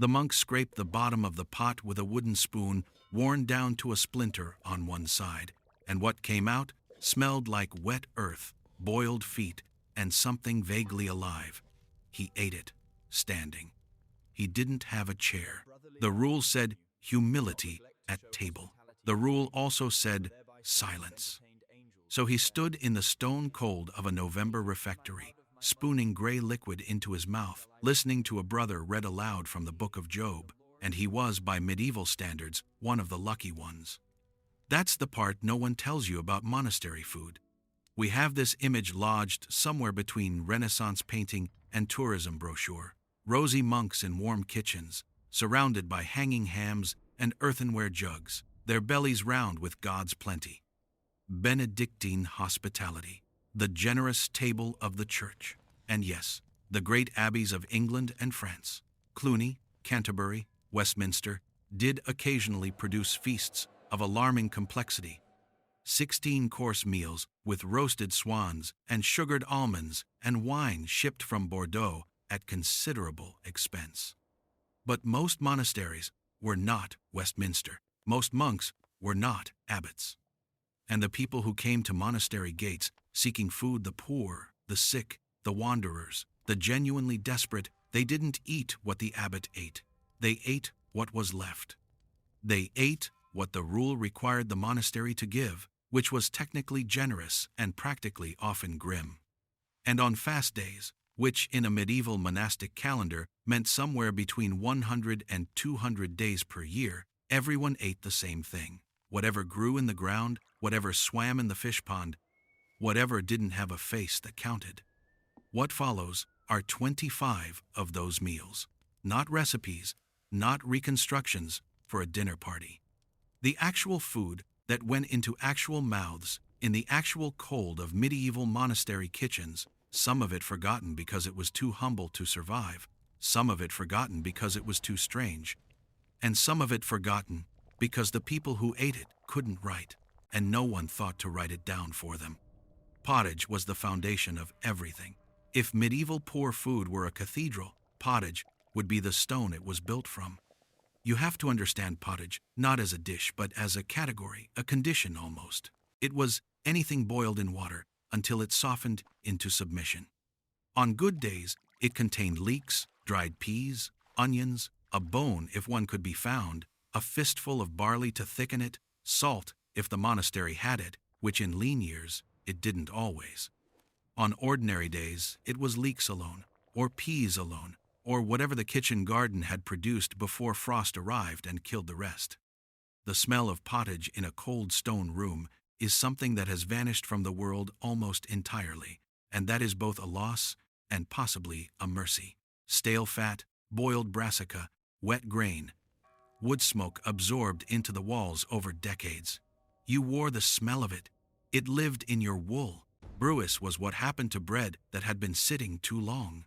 The monk scraped the bottom of the pot with a wooden spoon worn down to a splinter on one side, and what came out smelled like wet earth, boiled feet, and something vaguely alive. He ate it, standing. He didn't have a chair. The rule said humility at table. The rule also said silence. So he stood in the stone cold of a November refectory, spooning gray liquid into his mouth, listening to a brother read aloud from the book of Job, and he was, by medieval standards, one of the lucky ones. That's the part no one tells you about monastery food. We have this image lodged somewhere between Renaissance painting and tourism brochure. Rosy monks in warm kitchens, surrounded by hanging hams and earthenware jugs, their bellies round with God's plenty. Benedictine hospitality, the generous table of the church. And yes, the great abbeys of England and France, Cluny, Canterbury, Westminster, did occasionally produce feasts of alarming complexity. 16-course meals with roasted swans and sugared almonds and wine shipped from Bordeaux at considerable expense. But most monasteries were not Westminster. Most monks were not abbots. And the people who came to monastery gates seeking food, the poor, the sick, the wanderers, the genuinely desperate, they didn't eat what the abbot ate. They ate what was left. They ate what the rule required the monastery to give, which was technically generous and practically often grim. And on fast days, which in a medieval monastic calendar meant somewhere between 100 and 200 days per year, everyone ate the same thing. Whatever grew in the ground, whatever swam in the fish pond, whatever didn't have a face that counted. What follows are 25 of those meals, not recipes, not reconstructions for a dinner party. The actual food that went into actual mouths in the actual cold of medieval monastery kitchens, some of it forgotten because it was too humble to survive, some of it forgotten because it was too strange, and some of it forgotten because the people who ate it couldn't write, and no one thought to write it down for them. Pottage was the foundation of everything. If medieval poor food were a cathedral, pottage would be the stone it was built from. You have to understand pottage not as a dish but as a category, a condition almost. It was anything boiled in water until it softened into submission. On good days, it contained leeks, dried peas, onions, a bone if one could be found, a fistful of barley to thicken it, salt if the monastery had it, which in lean years it didn't always. On ordinary days, it was leeks alone, or peas alone, or whatever the kitchen garden had produced before frost arrived and killed the rest. The smell of pottage in a cold stone room is something that has vanished from the world almost entirely, and that is both a loss and possibly a mercy. Stale fat, boiled brassica, wet grain, wood smoke absorbed into the walls over decades. You wore the smell of it. It lived in your wool. Brewis was what happened to bread that had been sitting too long.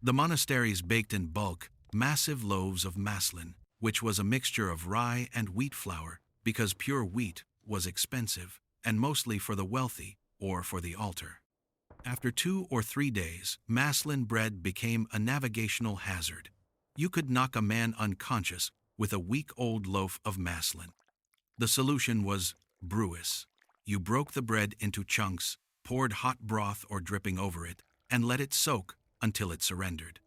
The monasteries baked in bulk massive loaves of maslin, which was a mixture of rye and wheat flour, because pure wheat was expensive, and mostly for the wealthy or for the altar. After 2 or 3 days, maslin bread became a navigational hazard. You could knock a man unconscious with a week-old loaf of maslin. The solution was brewis. You broke the bread into chunks, poured hot broth or dripping over it, and let it soak until it surrendered.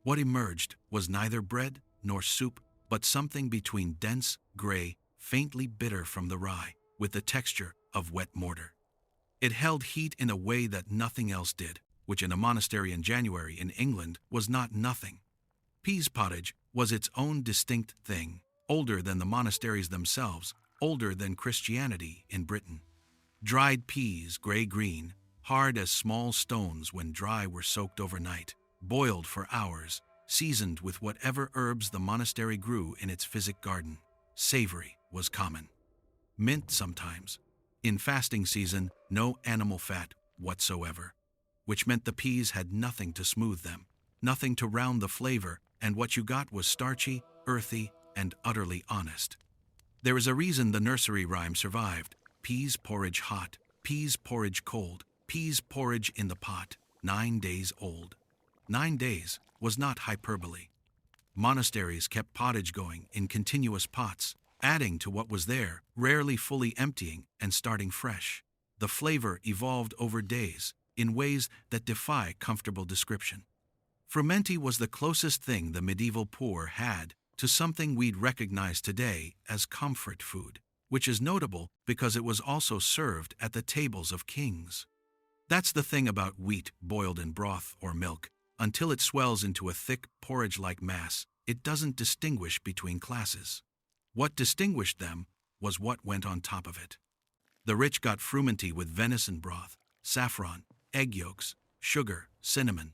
What emerged was neither bread nor soup, but something between dense, gray, faintly bitter from the rye, with the texture of wet mortar. It held heat in a way that nothing else did, which in a monastery in January in England was not nothing. Peas pottage was its own distinct thing, older than the monasteries themselves, older than Christianity in Britain. Dried peas, gray-green, hard as small stones when dry, were soaked overnight, boiled for hours, seasoned with whatever herbs the monastery grew in its physic garden. Savory was common. Mint sometimes. In fasting season, no animal fat whatsoever, which meant the peas had nothing to smooth them, nothing to round the flavor, and what you got was starchy, earthy, and utterly honest. There is a reason the nursery rhyme survived. Peas porridge hot, peas porridge cold, peas porridge in the pot, 9 days old. 9 days was not hyperbole. Monasteries kept pottage going in continuous pots, adding to what was there, rarely fully emptying and starting fresh. The flavor evolved over days, in ways that defy comfortable description. Frumenti was the closest thing the medieval poor had to something we'd recognize today as comfort food, which is notable because it was also served at the tables of kings. That's the thing about wheat boiled in broth or milk. Until it swells into a thick, porridge-like mass, it doesn't distinguish between classes. What distinguished them was what went on top of it. The rich got frumenti with venison broth, saffron, egg yolks, sugar, cinnamon.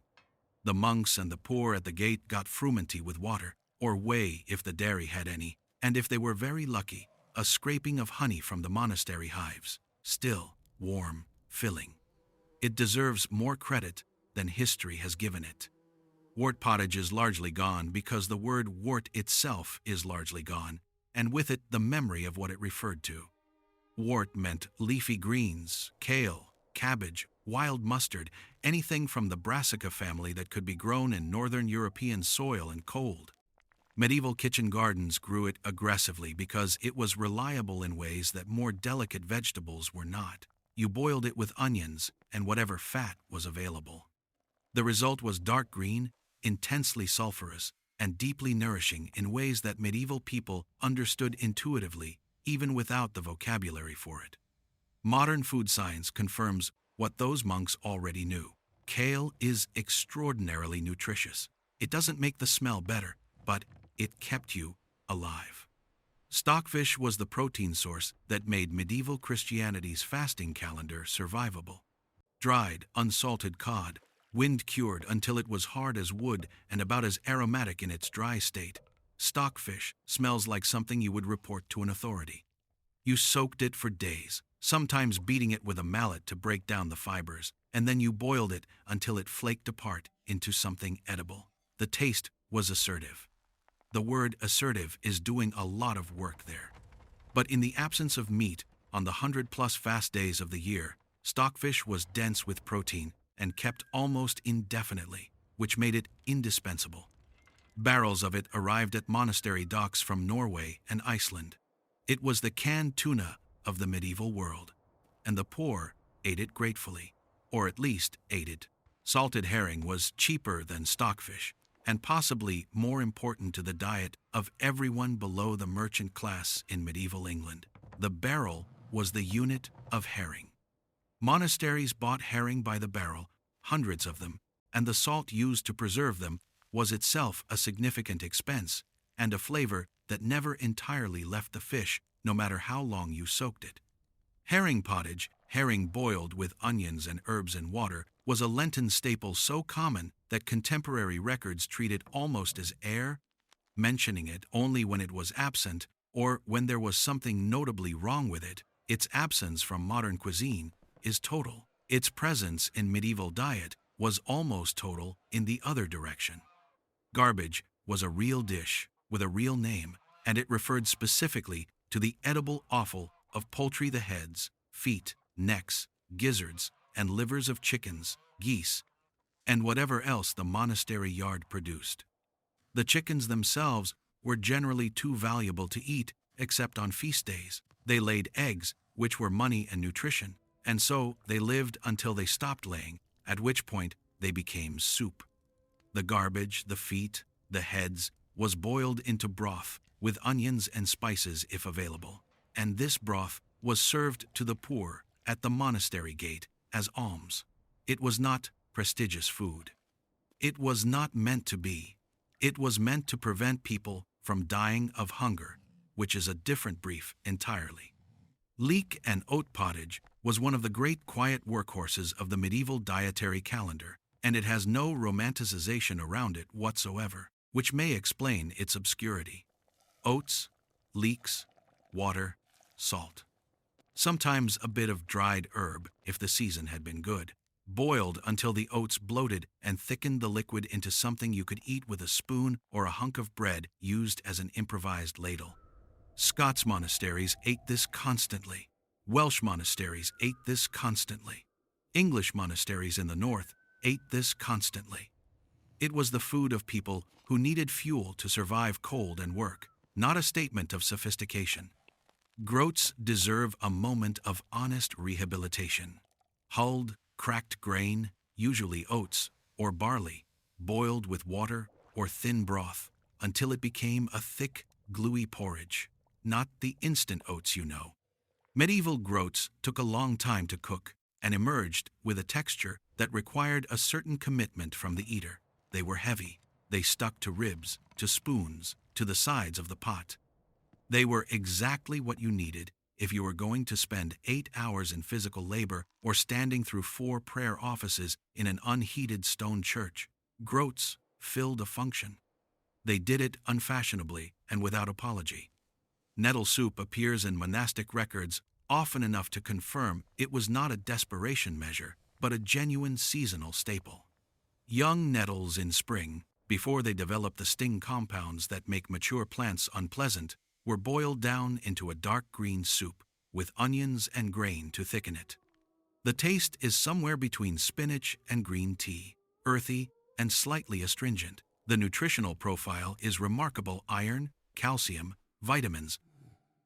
The monks and the poor at the gate got frumenti with water, or whey if the dairy had any, and if they were very lucky, a scraping of honey from the monastery hives, still, warm, filling. It deserves more credit than history has given it. Wort pottage is largely gone because the word wort itself is largely gone, and with it the memory of what it referred to. Wort meant leafy greens, kale, cabbage, wild mustard, anything from the brassica family that could be grown in northern European soil and cold. Medieval kitchen gardens grew it aggressively because it was reliable in ways that more delicate vegetables were not. You boiled it with onions and whatever fat was available. The result was dark green, intensely sulfurous, and deeply nourishing in ways that medieval people understood intuitively, even without the vocabulary for it. Modern food science confirms what those monks already knew. Kale is extraordinarily nutritious. It doesn't make the smell better, but it kept you alive. Stockfish was the protein source that made medieval Christianity's fasting calendar survivable. Dried, unsalted cod, wind-cured until it was hard as wood and about as aromatic in its dry state. Stockfish smells like something you would report to an authority. You soaked it for days, sometimes beating it with a mallet to break down the fibers, and then you boiled it until it flaked apart into something edible. The taste was assertive. The word assertive is doing a lot of work there. But in the absence of meat, on the 100+ fast days of the year, stockfish was dense with protein and kept almost indefinitely, which made it indispensable. Barrels of it arrived at monastery docks from Norway and Iceland. It was the canned tuna of the medieval world, and the poor ate it gratefully, or at least ate it. Salted herring was cheaper than stockfish, and possibly more important to the diet of everyone below the merchant class in medieval England. The barrel was the unit of herring. Monasteries bought herring by the barrel, hundreds of them, and the salt used to preserve them was itself a significant expense and a flavor that never entirely left the fish, no matter how long you soaked it. Herring pottage, herring boiled with onions and herbs and water, was a Lenten staple so common that contemporary records treat it almost as air, mentioning it only when it was absent or when there was something notably wrong with it. Its absence from modern cuisine is total. Its presence in medieval diet was almost total in the other direction. Garbage was a real dish with a real name, and it referred specifically to the edible offal of poultry, the heads, feet, necks, gizzards, and livers of chickens, geese, and whatever else the monastery yard produced. The chickens themselves were generally too valuable to eat except on feast days. They laid eggs, which were money and nutrition, and so they lived until they stopped laying, at which point they became soup. The garbage, the feet, the heads, was boiled into broth with onions and spices if available, and this broth was served to the poor at the monastery gate as alms. It was not prestigious food. It was not meant to be. It was meant to prevent people from dying of hunger, which is a different brief entirely. Leek and oat pottage was one of the great quiet workhorses of the medieval dietary calendar, and it has no romanticization around it whatsoever, which may explain its obscurity. Oats, leeks, water, salt. Sometimes a bit of dried herb if the season had been good, boiled until the oats bloated and thickened the liquid into something you could eat with a spoon or a hunk of bread used as an improvised ladle. Scots monasteries ate this constantly. Welsh monasteries ate this constantly. English monasteries in the north ate this constantly. It was the food of people who needed fuel to survive cold and work, not a statement of sophistication. Groats deserve a moment of honest rehabilitation. Hulled, cracked grain, usually oats or barley, boiled with water or thin broth until it became a thick, gluey porridge, not the instant oats you know. Medieval groats took a long time to cook and emerged with a texture that required a certain commitment from the eater. They were heavy. They stuck to ribs, to spoons, to the sides of the pot. They were exactly what you needed if you were going to spend 8 hours in physical labor or standing through 4 prayer offices in an unheated stone church. Groats filled a function. They did it unfashionably and without apology. Nettle soup appears in monastic records often enough to confirm it was not a desperation measure, but a genuine seasonal staple. Young nettles in spring, before they develop the sting compounds that make mature plants unpleasant, were boiled down into a dark green soup with onions and grain to thicken it. The taste is somewhere between spinach and green tea, earthy and slightly astringent. The nutritional profile is remarkable: iron, calcium, vitamins.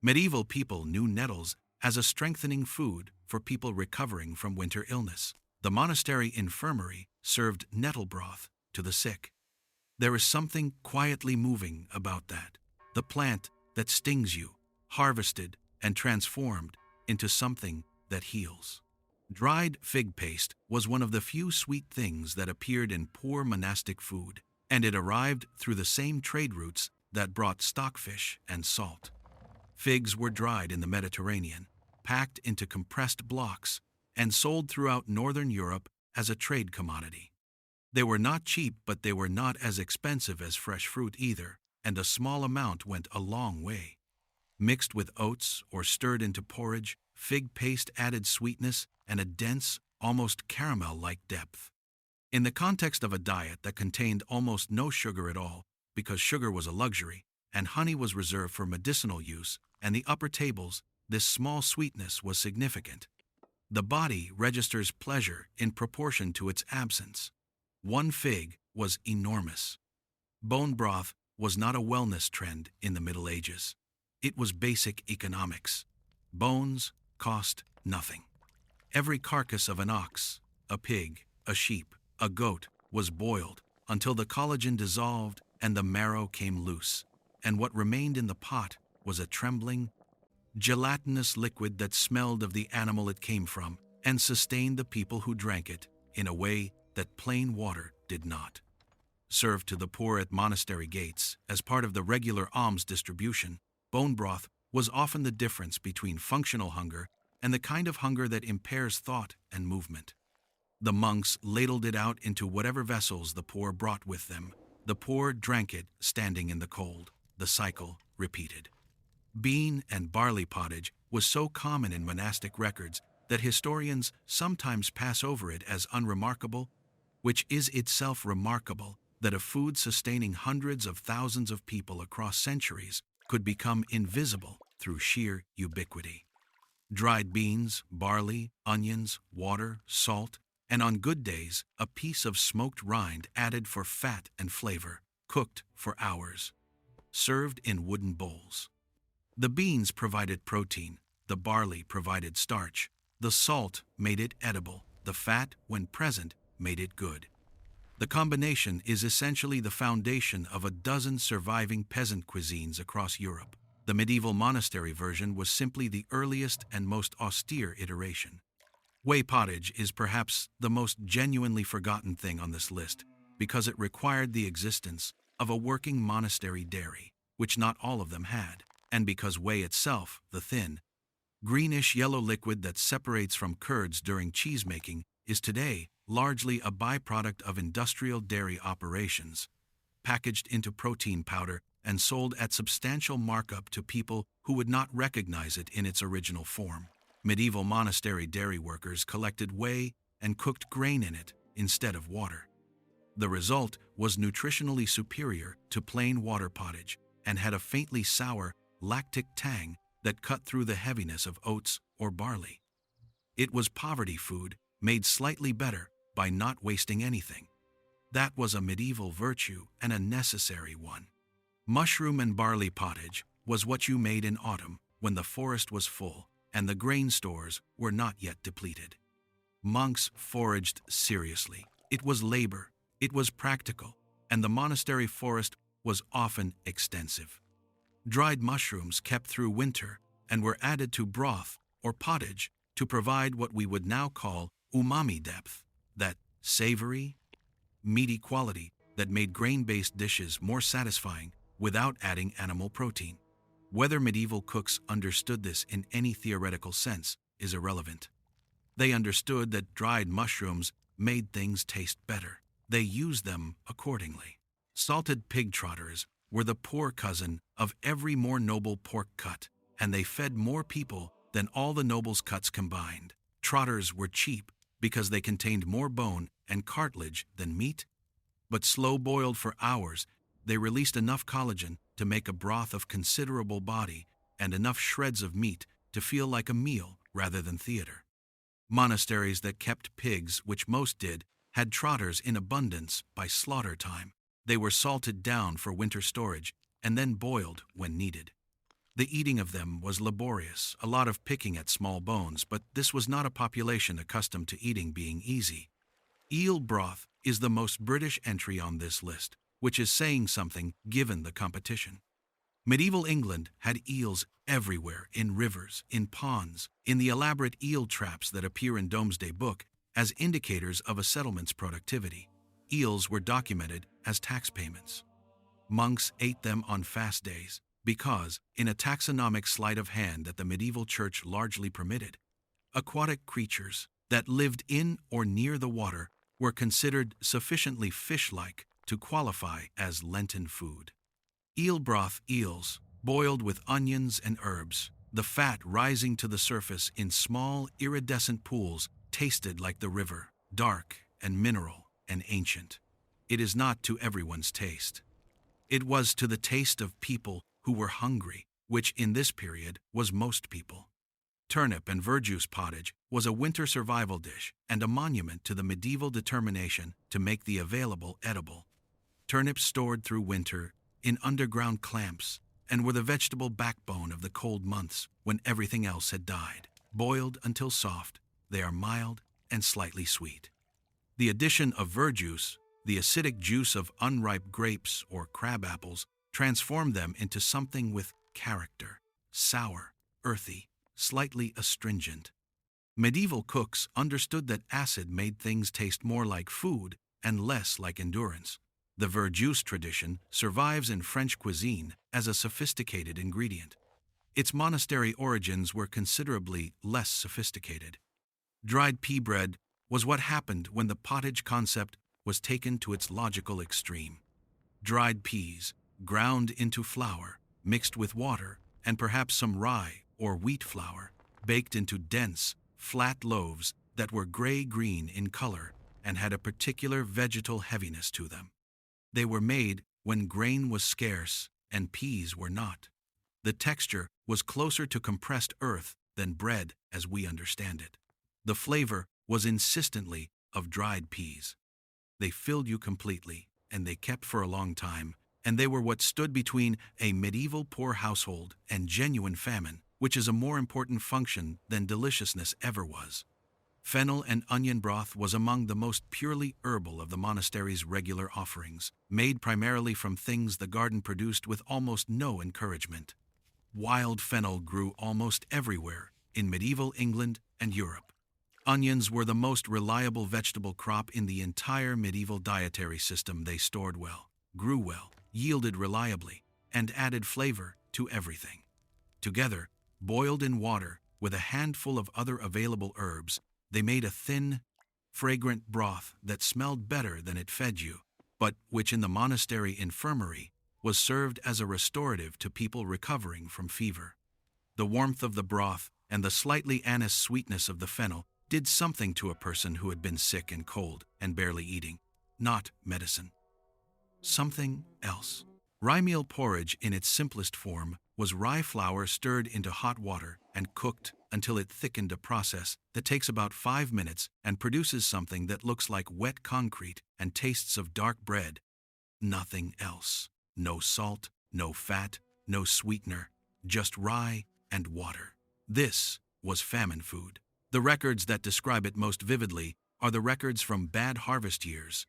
Medieval people knew nettles as a strengthening food for people recovering from winter illness. The monastery infirmary served nettle broth to the sick. There is something quietly moving about that. The plant that stings you, harvested and transformed into something that heals. Dried fig paste was one of the few sweet things that appeared in poor monastic food, and it arrived through the same trade routes that brought stockfish and salt. Figs were dried in the Mediterranean, packed into compressed blocks, and sold throughout northern Europe as a trade commodity. They were not cheap, but they were not as expensive as fresh fruit either, and a small amount went a long way. Mixed with oats or stirred into porridge, fig paste added sweetness and a dense, almost caramel-like depth. In the context of a diet that contained almost no sugar at all, because sugar was a luxury, and honey was reserved for medicinal use, and the upper tables, this small sweetness was significant. The body registers pleasure in proportion to its absence. One fig was enormous. Bone broth was not a wellness trend in the Middle Ages. It was basic economics. Bones cost nothing. Every carcass of an ox, a pig, a sheep, a goat was boiled until the collagen dissolved and the marrow came loose, and what remained in the pot was a trembling, gelatinous liquid that smelled of the animal it came from and sustained the people who drank it in a way that plain water did not. Served to the poor at monastery gates as part of the regular alms distribution, bone broth was often the difference between functional hunger and the kind of hunger that impairs thought and movement. The monks ladled it out into whatever vessels the poor brought with them. The poor drank it standing in the cold. The cycle repeated. Bean and barley pottage was so common in monastic records that historians sometimes pass over it as unremarkable, which is itself remarkable that a food sustaining hundreds of thousands of people across centuries could become invisible through sheer ubiquity. Dried beans, barley, onions, water, salt, and on good days, a piece of smoked rind added for fat and flavor, cooked for hours, served in wooden bowls. The beans provided protein, the barley provided starch, the salt made it edible, the fat, when present, made it good. The combination is essentially the foundation of a dozen surviving peasant cuisines across Europe. The medieval monastery version was simply the earliest and most austere iteration. Whey pottage is perhaps the most genuinely forgotten thing on this list because it required the existence of a working monastery dairy, which not all of them had, and because whey itself, the thin, greenish-yellow liquid that separates from curds during cheese-making, is today largely a byproduct of industrial dairy operations, packaged into protein powder and sold at substantial markup to people who would not recognize it in its original form. Medieval monastery dairy workers collected whey and cooked grain in it instead of water. The result was nutritionally superior to plain water pottage and had a faintly sour, lactic tang that cut through the heaviness of oats or barley. It was poverty food made slightly better by not wasting anything. That was a medieval virtue and a necessary one. Mushroom and barley pottage was what you made in autumn when the forest was full and the grain stores were not yet depleted. Monks foraged seriously. It was labor, it was practical, and the monastery forest was often extensive. Dried mushrooms kept through winter and were added to broth or pottage to provide what we would now call umami depth, that savory, meaty quality that made grain-based dishes more satisfying without adding animal protein. Whether medieval cooks understood this in any theoretical sense is irrelevant. They understood that dried mushrooms made things taste better. They used them accordingly. Salted pig trotters were the poor cousin of every more noble pork cut, and they fed more people than all the nobles' cuts combined. Trotters were cheap because they contained more bone and cartilage than meat, but slow-boiled for hours, they released enough collagen to make a broth of considerable body and enough shreds of meat to feel like a meal rather than theater. Monasteries that kept pigs, which most did, had trotters in abundance by slaughter time. They were salted down for winter storage and then boiled when needed. The eating of them was laborious, a lot of picking at small bones, but this was not a population accustomed to eating being easy. Eel broth is the most British entry on this list, which is saying something given the competition. Medieval England had eels everywhere, in rivers, in ponds, in the elaborate eel traps that appear in Domesday Book as indicators of a settlement's productivity. Eels were documented as tax payments. Monks ate them on fast days because, in a taxonomic sleight of hand that the medieval church largely permitted, aquatic creatures that lived in or near the water were considered sufficiently fish-like to qualify as Lenten food. Eel broth eels, boiled with onions and herbs, the fat rising to the surface in small, iridescent pools, tasted like the river, dark and mineral and ancient. It is not to everyone's taste. It was to the taste of people who were hungry, which in this period was most people. Turnip and verjuice pottage was a winter survival dish and a monument to the medieval determination to make the available edible. Turnips stored through winter in underground clamps and were the vegetable backbone of the cold months when everything else had died. Boiled until soft, they are mild and slightly sweet. The addition of verjuice, the acidic juice of unripe grapes or crab apples, transformed them into something with character, sour, earthy, slightly astringent. Medieval cooks understood that acid made things taste more like food and less like endurance. The verjuice tradition survives in French cuisine as a sophisticated ingredient. Its monastery origins were considerably less sophisticated. Dried pea bread was what happened when the pottage concept was taken to its logical extreme. Dried peas, ground into flour, mixed with water, and perhaps some rye or wheat flour, baked into dense, flat loaves that were gray-green in color and had a particular vegetal heaviness to them. They were made when grain was scarce and peas were not. The texture was closer to compressed earth than bread as we understand it. The flavor was insistently of dried peas. They filled you completely, and they kept for a long time, and they were what stood between a medieval poor household and genuine famine, which is a more important function than deliciousness ever was. Fennel and onion broth was among the most purely herbal of the monastery's regular offerings, made primarily from things the garden produced with almost no encouragement. Wild fennel grew almost everywhere in medieval England and Europe. Onions were the most reliable vegetable crop in the entire medieval dietary system. They stored well, grew well, yielded reliably, and added flavor to everything. Together, boiled in water with a handful of other available herbs, they made a thin, fragrant broth that smelled better than it fed you, but which in the monastery infirmary was served as a restorative to people recovering from fever. The warmth of the broth and the slightly anise sweetness of the fennel did something to a person who had been sick and cold and barely eating, not medicine. Something else. Rye meal porridge in its simplest form was rye flour stirred into hot water and cooked until it thickened, a process that takes about 5 minutes and produces something that looks like wet concrete and tastes of dark bread. Nothing else. No salt, no fat, no sweetener, just rye and water. This was famine food. The records that describe it most vividly are the records from bad harvest years.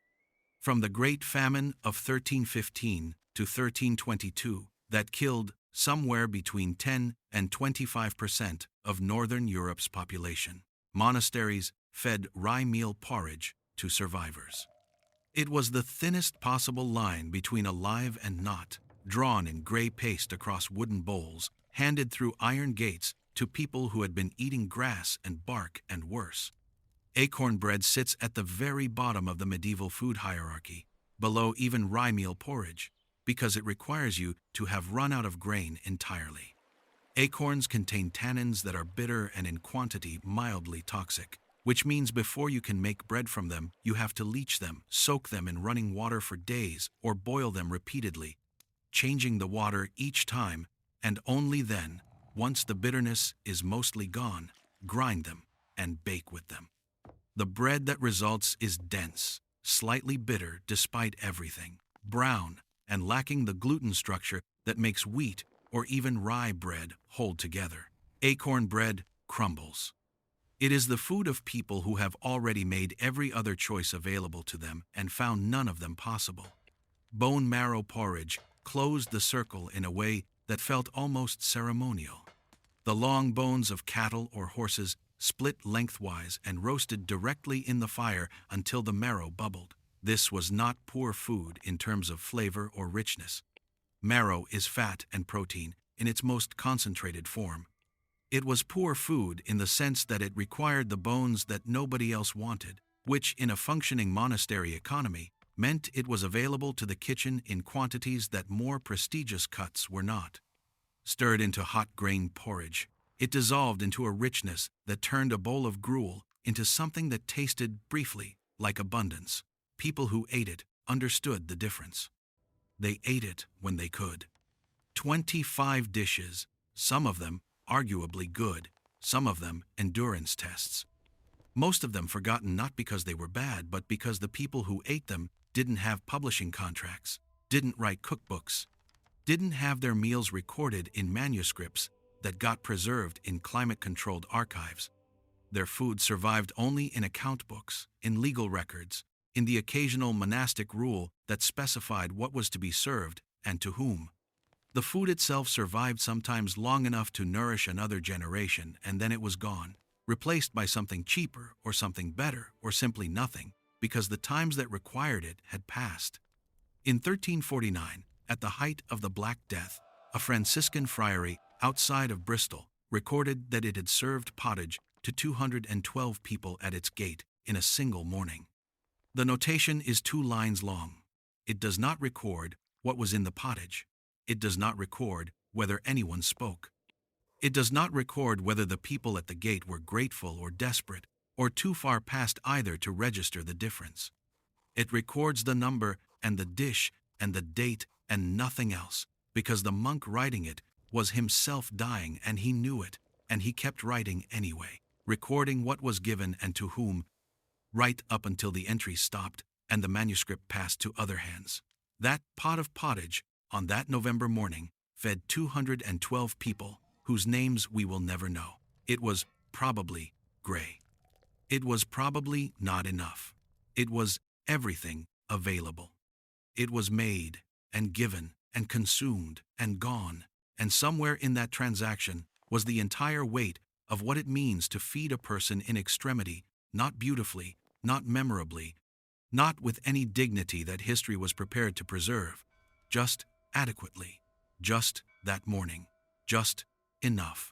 From the Great Famine of 1315 to 1322 that killed somewhere between 10 and 25% of Northern Europe's population. Monasteries fed rye meal porridge to survivors. It was the thinnest possible line between alive and not, drawn in gray paste across wooden bowls, handed through iron gates to people who had been eating grass and bark and worse. Acorn bread sits at the very bottom of the medieval food hierarchy, below even rye meal porridge, because it requires you to have run out of grain entirely. Acorns contain tannins that are bitter and in quantity mildly toxic, which means before you can make bread from them, you have to leach them, soak them in running water for days, or boil them repeatedly, changing the water each time, and only then, once the bitterness is mostly gone, grind them and bake with them. The bread that results is dense, slightly bitter despite everything, brown, and lacking the gluten structure that makes wheat or even rye bread hold together. Acorn bread crumbles. It is the food of people who have already made every other choice available to them and found none of them possible. Bone marrow porridge closed the circle in a way that felt almost ceremonial. The long bones of cattle or horses split lengthwise and roasted directly in the fire until the marrow bubbled. This was not poor food in terms of flavor or richness. Marrow is fat and protein in its most concentrated form. It was poor food in the sense that it required the bones that nobody else wanted, which in a functioning monastery economy meant it was available to the kitchen in quantities that more prestigious cuts were not. Stirred into hot grain porridge, it dissolved into a richness that turned a bowl of gruel into something that tasted briefly like abundance. People who ate it understood the difference. They ate it when they could. 25 dishes, some of them arguably good, some of them endurance tests. Most of them forgotten not because they were bad, but because the people who ate them didn't have publishing contracts, didn't write cookbooks, didn't have their meals recorded in manuscripts that got preserved in climate-controlled archives. Their food survived only in account books, in legal records, in the occasional monastic rule that specified what was to be served and to whom. The food itself survived sometimes long enough to nourish another generation, and then it was gone, replaced by something cheaper or something better or simply nothing, because the times that required it had passed. In 1349, at the height of the Black Death, a Franciscan friary outside of Bristol recorded that it had served pottage to 212 people at its gate in a single morning. The notation is 2 lines long. It does not record what was in the pottage. It does not record whether anyone spoke. It does not record whether the people at the gate were grateful or desperate, or too far past either to register the difference. It records the number and the dish and the date and nothing else, because the monk writing it was himself dying and he knew it, and he kept writing anyway, recording what was given and to whom, right up until the entry stopped and the manuscript passed to other hands. That pot of pottage, on that November morning, fed 212 people whose names we will never know. It was probably gray. It was probably not enough. It was everything available. It was made and given and consumed and gone, and somewhere in that transaction was the entire weight of what it means to feed a person in extremity, not beautifully, not memorably, not with any dignity that history was prepared to preserve, just adequately, just that morning, just enough.